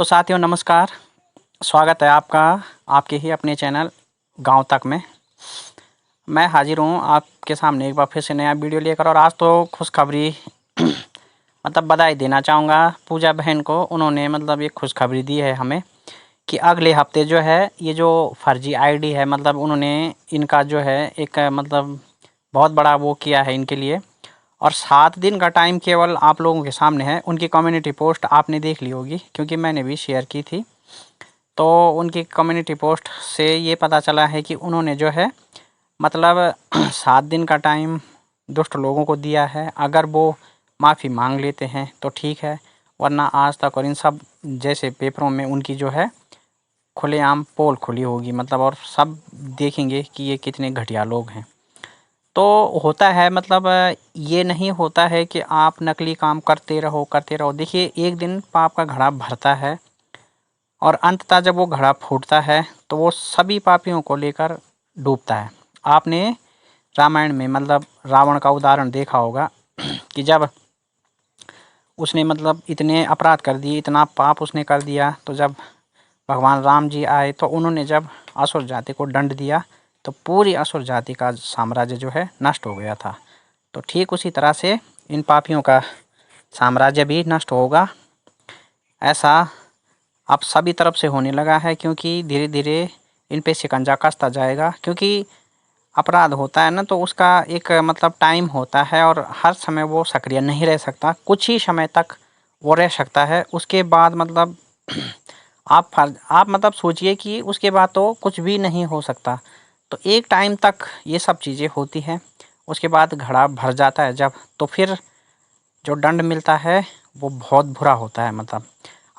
तो साथियों नमस्कार, स्वागत है आपका आपके ही अपने चैनल गांव तक में। मैं हाजिर हूं आपके सामने एक बार फिर से नया वीडियो लेकर। और आज तो खुशखबरी मतलब बधाई देना चाहूँगा पूजा बहन को। उन्होंने मतलब एक खुशखबरी दी है हमें कि अगले हफ्ते जो है ये जो फर्जी आईडी है मतलब उन्होंने इनका जो है एक मतलब बहुत बड़ा वो किया है इनके लिए। और 7 दिन का टाइम केवल आप लोगों के सामने है। उनकी कम्युनिटी पोस्ट आपने देख ली होगी क्योंकि मैंने भी शेयर की थी। तो उनकी कम्युनिटी पोस्ट से ये पता चला है कि उन्होंने जो है मतलब 7 दिन का टाइम दुष्ट लोगों को दिया है। अगर वो माफ़ी मांग लेते हैं तो ठीक है, वरना आज तक और इन सब जैसे पेपरों में उनकी जो है खुलेआम पोल खुली होगी मतलब, और सब देखेंगे कि ये कितने घटिया लोग हैं। तो होता है मतलब ये नहीं होता है कि आप नकली काम करते रहो। देखिए एक दिन पाप का घड़ा भरता है और अंततः जब वो घड़ा फूटता है तो वो सभी पापियों को लेकर डूबता है। आपने रामायण में मतलब रावण का उदाहरण देखा होगा कि जब उसने मतलब इतने अपराध कर दिए, इतना पाप उसने कर दिया, तो जब भगवान राम जी आए तो उन्होंने जब असुर जाति को दंड दिया तो पूरी असुर जाति का साम्राज्य जो है नष्ट हो गया था। तो ठीक उसी तरह से इन पापियों का साम्राज्य भी नष्ट होगा। ऐसा अब सभी तरफ से होने लगा है क्योंकि धीरे धीरे इन पे शिकंजा कसता जाएगा। क्योंकि अपराध होता है ना तो उसका एक मतलब टाइम होता है और हर समय वो सक्रिय नहीं रह सकता, कुछ ही समय तक वो रह सकता है। उसके बाद मतलब आप मतलब सोचिए कि उसके बाद तो कुछ भी नहीं हो सकता। तो एक टाइम तक ये सब चीज़ें होती हैं, उसके बाद घड़ा भर जाता है जब, तो फिर जो दंड मिलता है वो बहुत बुरा होता है। मतलब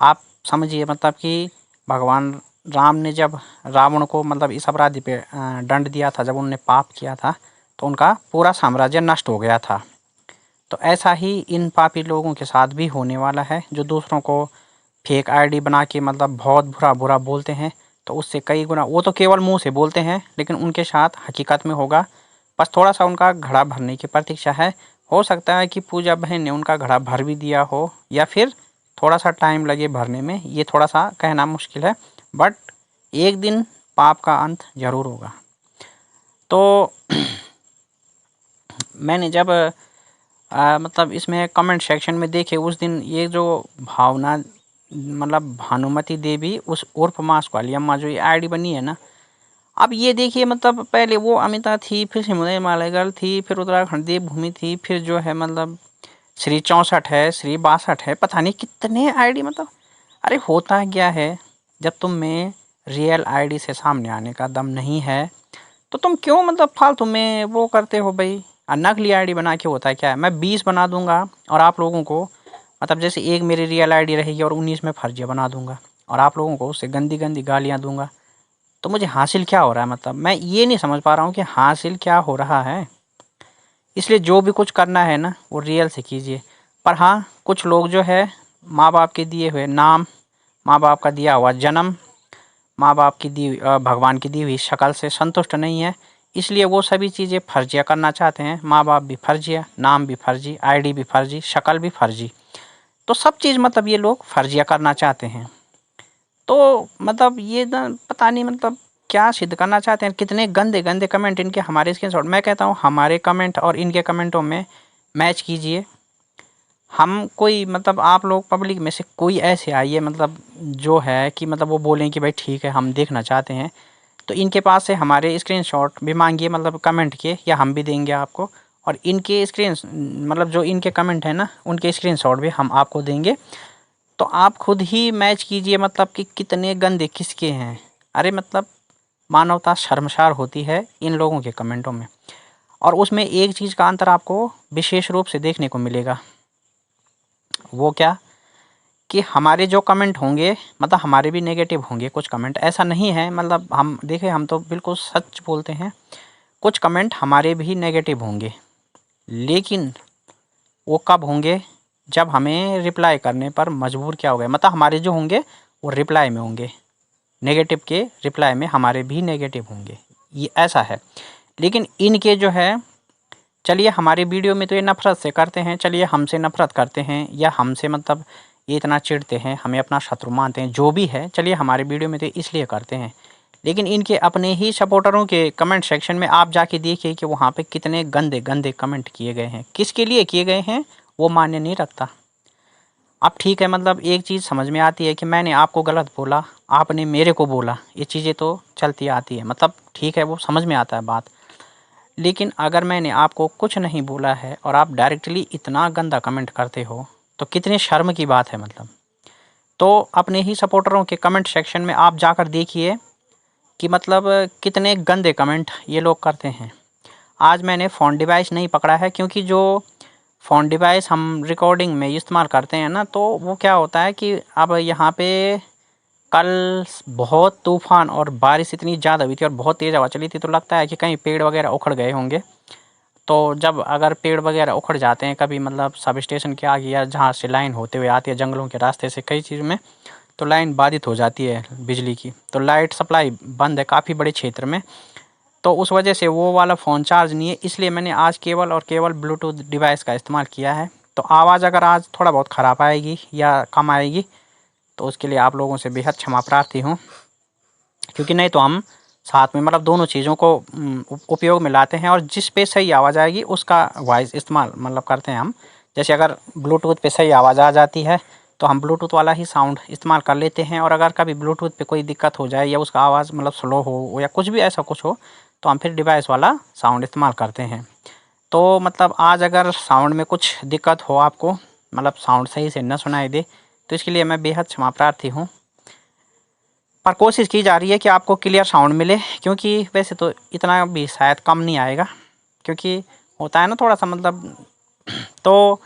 आप समझिए मतलब कि भगवान राम ने जब रावण को मतलब इस अपराधी पे दंड दिया था, जब उन्होंने पाप किया था तो उनका पूरा साम्राज्य नष्ट हो गया था। तो ऐसा ही इन पापी लोगों के साथ भी होने वाला है जो दूसरों को फेक आईडी बना के मतलब बहुत बुरा बुरा बोलते हैं। तो उससे कई गुना, वो तो केवल मुंह से बोलते हैं लेकिन उनके साथ हकीकत में होगा। बस थोड़ा सा उनका घड़ा भरने की प्रतीक्षा है। हो सकता है कि पूजा बहन ने उनका घड़ा भर भी दिया हो या फिर थोड़ा सा टाइम लगे भरने में, ये थोड़ा सा कहना मुश्किल है। बट एक दिन पाप का अंत जरूर होगा। तो मैंने जब मतलब इसमें कमेंट सेक्शन में देखे उस दिन, ये जो भावना मतलब भानुमति देवी उस उर्फ मास्क वाली अम्मा जो ये आईडी बनी है ना, अब ये देखिए मतलब पहले वो अमिता थी, फिर सिमरन मालेगाल थी, फिर उत्तराखंड देवभूमि थी, फिर जो है मतलब श्री 64 है, श्री 62 है, पता नहीं कितने आईडी मतलब। अरे होता क्या है, जब तुम में रियल आईडी से सामने आने का दम नहीं है तो तुम क्यों मतलब फालतू में वो करते हो भाई। नकली आईडी बना के होता है क्या है, मैं 20 बना दूंगा और आप लोगों को मतलब जैसे एक मेरी रियल आईडी रहेगी और 19 में फर्जी बना दूंगा और आप लोगों को उससे गंदी गंदी गालियाँ दूंगा। तो मुझे हासिल क्या हो रहा है, मतलब मैं ये नहीं समझ पा रहा हूँ कि हासिल क्या हो रहा है। इसलिए जो भी कुछ करना है ना वो रियल से कीजिए। पर हाँ, कुछ लोग जो है माँ बाप के दिए हुए नाम, माँ बाप का दिया हुआ जन्म, माँ बाप की दी भगवान की दी हुई शक्ल से संतुष्ट नहीं है। इसलिए वो सभी चीज़ें फर्जिया करना चाहते हैं। माँ बाप भी फर्जिया, नाम भी फर्जी, आईडी भी फर्जी, शक्ल भी फर्जी। तो सब चीज़ मतलब ये लोग फर्जिया करना चाहते हैं। तो मतलब ये ना पता नहीं मतलब क्या सिद्ध करना चाहते हैं। कितने गंदे गंदे कमेंट इनके हमारे स्क्रीनशॉट, मैं कहता हूँ हमारे कमेंट और इनके कमेंटों में मैच कीजिए। हम कोई मतलब आप लोग पब्लिक में से कोई ऐसे आइए मतलब जो है कि मतलब वो बोलें कि भाई ठीक है हम देखना चाहते हैं, तो इनके पास से हमारे स्क्रीनशॉट भी मांगिए मतलब कमेंट के, या हम भी देंगे आपको। और इनके स्क्रीन मतलब जो इनके कमेंट है ना उनके स्क्रीनशॉट भी हम आपको देंगे। तो आप खुद ही मैच कीजिए मतलब कि कितने गंदे किसके हैं। अरे मतलब मानवता शर्मसार होती है इन लोगों के कमेंटों में। और उसमें एक चीज़ का अंतर आपको विशेष रूप से देखने को मिलेगा। वो क्या कि हमारे जो कमेंट होंगे मतलब हमारे भी नेगेटिव होंगे कुछ कमेंट, ऐसा नहीं है मतलब हम देखें हम तो बिल्कुल सच बोलते हैं। कुछ कमेंट हमारे भी नेगेटिव होंगे, लेकिन वो कब होंगे जब हमें रिप्लाई करने पर मजबूर क्या हो गए, मतलब हमारे जो होंगे वो रिप्लाई में होंगे, नेगेटिव के रिप्लाई में हमारे भी नेगेटिव होंगे, ये ऐसा है। लेकिन इनके जो है, चलिए हमारी वीडियो में तो ये नफ़रत से करते हैं, चलिए हमसे नफ़रत करते हैं या हमसे मतलब ये इतना चिढ़ते हैं, हमें अपना शत्रु मानते हैं, जो भी है चलिए हमारे वीडियो में तो इसलिए करते हैं, लेकिन इनके अपने ही सपोर्टरों के कमेंट सेक्शन में आप जाके देखिए कि वहाँ पे कितने गंदे गंदे कमेंट किए गए हैं, किसके लिए किए गए हैं वो मान्य नहीं रखता। अब ठीक है, मतलब एक चीज़ समझ में आती है कि मैंने आपको गलत बोला, आपने मेरे को बोला, ये चीज़ें तो चलती आती है, मतलब ठीक है वो समझ में आता है बात। लेकिन अगर मैंने आपको कुछ नहीं बोला है और आप डायरेक्टली इतना गंदा कमेंट करते हो तो कितनी शर्म की बात है मतलब। तो अपने ही सपोर्टरों के कमेंट सेक्शन में आप जाकर देखिए कि मतलब कितने गंदे कमेंट ये लोग करते हैं। आज मैंने फ़ोन डिवाइस नहीं पकड़ा है क्योंकि जो फ़ोन डिवाइस हम रिकॉर्डिंग में इस्तेमाल करते हैं ना, तो वो क्या होता है कि अब यहाँ पे कल बहुत तूफ़ान और बारिश इतनी ज़्यादा हुई थी और बहुत तेज़ हवा चली थी, तो लगता है कि कहीं पेड़ वगैरह उखड़ गए होंगे। तो जब अगर पेड़ वगैरह उखड़ जाते हैं कभी, मतलब सब स्टेशन के आगे या जहाँ से लाइन होते हुए आती है जंगलों के रास्ते से कई चीज़ में, तो लाइन बाधित हो जाती है बिजली की, तो लाइट सप्लाई बंद है काफ़ी बड़े क्षेत्र में। तो उस वजह से वो वाला फ़ोन चार्ज नहीं है, इसलिए मैंने आज केवल और केवल ब्लूटूथ डिवाइस का इस्तेमाल किया है। तो आवाज़ अगर आज थोड़ा बहुत ख़राब आएगी या कम आएगी तो उसके लिए आप लोगों से बेहद क्षमा प्रार्थी हूँ, क्योंकि नहीं तो हम साथ में मतलब दोनों चीज़ों को उपयोग में लाते हैं और जिस पे सही आवाज़ आएगी उसका वॉइस इस्तेमाल मतलब करते हैं हम। जैसे अगर ब्लूटूथ पे सही आवाज़ आ जाती है तो हम ब्लूटूथ वाला ही साउंड इस्तेमाल कर लेते हैं, और अगर कभी ब्लूटूथ पे कोई दिक्कत हो जाए या उसका आवाज़ मतलब स्लो हो या कुछ भी ऐसा कुछ हो तो हम फिर डिवाइस वाला साउंड इस्तेमाल करते हैं। तो मतलब आज अगर साउंड में कुछ दिक्कत हो आपको, मतलब साउंड सही से न सुनाई दे, तो इसके लिए मैं बेहद क्षमा प्रार्थी हूँ। पर कोशिश की जा रही है कि आपको क्लियर साउंड मिले, क्योंकि वैसे तो इतना भी शायद कम नहीं आएगा, क्योंकि होता है ना थोड़ा सा मतलब। तो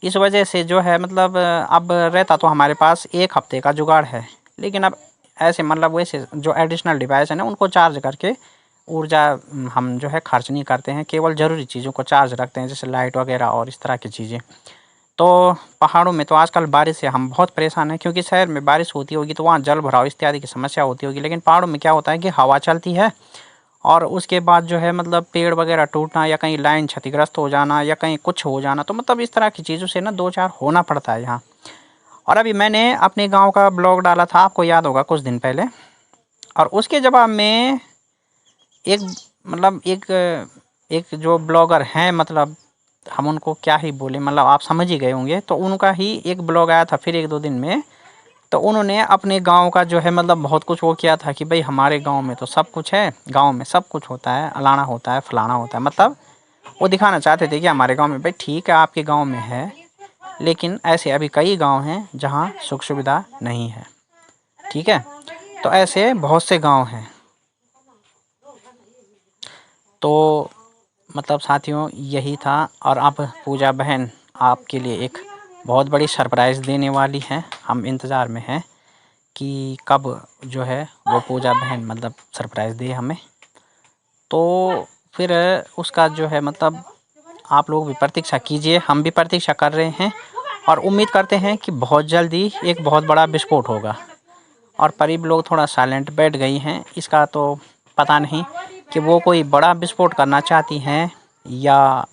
इस वजह से जो है मतलब अब रहता तो हमारे पास 1 हफ्ते का जुगाड़ है, लेकिन अब ऐसे मतलब वैसे जो एडिशनल डिवाइस है ना उनको चार्ज करके ऊर्जा हम जो है खर्च नहीं करते हैं, केवल ज़रूरी चीज़ों को चार्ज रखते हैं जैसे लाइट वगैरह और इस तरह की चीज़ें। तो पहाड़ों में तो आजकल बारिश से हम बहुत परेशान हैं, क्योंकि शहर में बारिश होती होगी तो वहाँ जल भराव इत्यादि की समस्या होती होगी, लेकिन पहाड़ों में क्या होता है कि हवा चलती है और उसके बाद जो है मतलब पेड़ वगैरह टूटना या कहीं लाइन क्षतिग्रस्त हो जाना या कहीं कुछ हो जाना, तो मतलब इस तरह की चीज़ों से ना दो चार होना पड़ता है यहाँ। और अभी मैंने अपने गांव का ब्लॉग डाला था, आपको याद होगा कुछ दिन पहले, और उसके जवाब में एक मतलब एक जो ब्लॉगर हैं, मतलब हम उनको क्या ही बोले, मतलब आप समझ ही गए होंगे, तो उनका ही एक ब्लॉग आया था फिर 1-2 दिन में। तो उन्होंने अपने गांव का जो है मतलब बहुत कुछ वो किया था कि भाई हमारे गांव में तो सब कुछ है, गांव में सब कुछ होता है, अलाना होता है, फलाना होता है, मतलब वो दिखाना चाहते थे कि हमारे गांव में भाई ठीक है आपके गांव में है, लेकिन ऐसे अभी कई गांव हैं जहां सुख सुविधा नहीं है। ठीक है, तो ऐसे बहुत से गांव हैं। तो मतलब साथियों यही था, और अब पूजा बहन आपके लिए एक बहुत बड़ी सरप्राइज़ देने वाली हैं। हम इंतज़ार में हैं कि कब जो है वो पूजा बहन मतलब सरप्राइज़ दे हमें। तो फिर उसका जो है मतलब आप लोग भी प्रतीक्षा कीजिए, हम भी प्रतीक्षा कर रहे हैं और उम्मीद करते हैं कि बहुत जल्दी एक बहुत बड़ा विस्फोट होगा। और करीब लोग थोड़ा साइलेंट बैठ गई हैं, इसका तो पता नहीं कि वो कोई बड़ा विस्फोट करना चाहती हैं या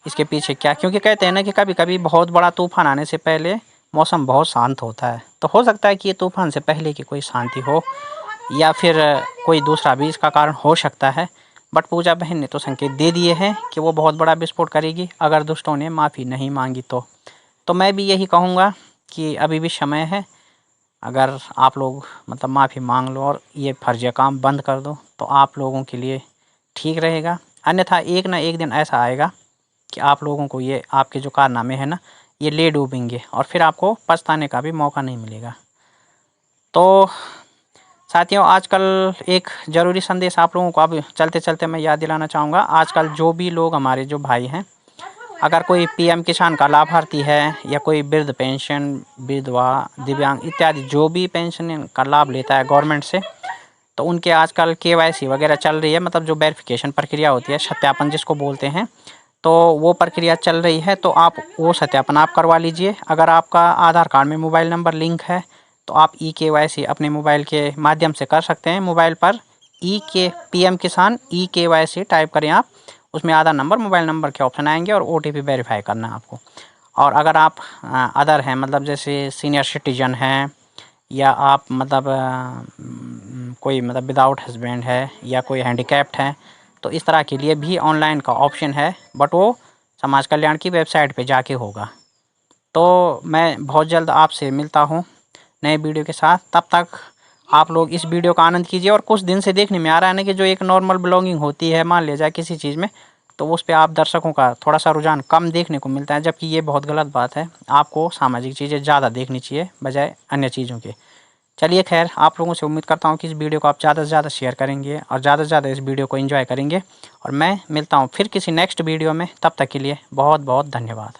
इसके पीछे क्या, क्योंकि कहते हैं ना कि कभी कभी बहुत बड़ा तूफान आने से पहले मौसम बहुत शांत होता है, तो हो सकता है कि ये तूफान से पहले की कोई शांति हो या फिर कोई दूसरा भी इसका कारण हो सकता है। बट पूजा बहन ने तो संकेत दे दिए हैं कि वो बहुत बड़ा विस्फोट करेगी अगर दुष्टों ने माफ़ी नहीं मांगी तो मैं भी यही कहूँगा कि अभी भी समय है, अगर आप लोग मतलब माफ़ी मांग लो और ये फर्जिया काम बंद कर दो तो आप लोगों के लिए ठीक रहेगा। अन्यथा एक ना एक दिन ऐसा आएगा कि आप लोगों को ये आपके जो कारनामे हैं ना ये ले डूबेंगे और फिर आपको पछताने का भी मौका नहीं मिलेगा। तो साथियों आजकल एक ज़रूरी संदेश आप लोगों को अब चलते चलते मैं याद दिलाना चाहूँगा। आजकल जो भी लोग हमारे जो भाई हैं, अगर कोई पीएम किसान का लाभार्थी है या कोई वृद्ध पेंशन, विधवा, दिव्यांग इत्यादि जो भी पेंशन का लाभ लेता है गवर्नमेंट से, तो उनके आजकल केवाईसी वगैरह चल रही है, मतलब जो वेरिफिकेशन प्रक्रिया होती है, सत्यापन जिसको बोलते हैं, तो वो प्रक्रिया चल रही है। तो आप वो सत्यापन आप करवा लीजिए। अगर आपका आधार कार्ड में मोबाइल नंबर लिंक है तो आप ई-केवाईसी अपने मोबाइल के माध्यम से कर सकते हैं। मोबाइल पर पीएम किसान ई-केवाईसी टाइप करें आप, उसमें आधार नंबर, मोबाइल नंबर के ऑप्शन आएंगे और ओटीपी वेरीफाई करना है आपको। और अगर आप अदर हैं, मतलब जैसे सीनियर सिटीजन हैं, या आप मतलब कोई मतलब विदाउट हस्बैंड है, या कोई हैंडीकैप्ड है, तो इस तरह के लिए भी ऑनलाइन का ऑप्शन है, बट वो समाज कल्याण की वेबसाइट पे जाके होगा। तो मैं बहुत जल्द आपसे मिलता हूँ नए वीडियो के साथ। तब तक आप लोग इस वीडियो का आनंद कीजिए। और कुछ दिन से देखने में आ रहा है ना कि जो एक नॉर्मल ब्लॉगिंग होती है, मान लिया जाए किसी चीज़ में, तो उस पे आप दर्शकों का थोड़ा सा रुझान कम देखने को मिलता है, जबकि ये बहुत गलत बात है। आपको सामाजिक चीज़ें ज़्यादा देखनी चाहिए बजाय अन्य चीज़ों के। चलिए खैर, आप लोगों से उम्मीद करता हूँ कि इस वीडियो को आप ज़्यादा से ज़्यादा शेयर करेंगे और ज़्यादा से ज़्यादा इस वीडियो को एंजॉय करेंगे। और मैं मिलता हूँ फिर किसी नेक्स्ट वीडियो में। तब तक के लिए बहुत बहुत धन्यवाद।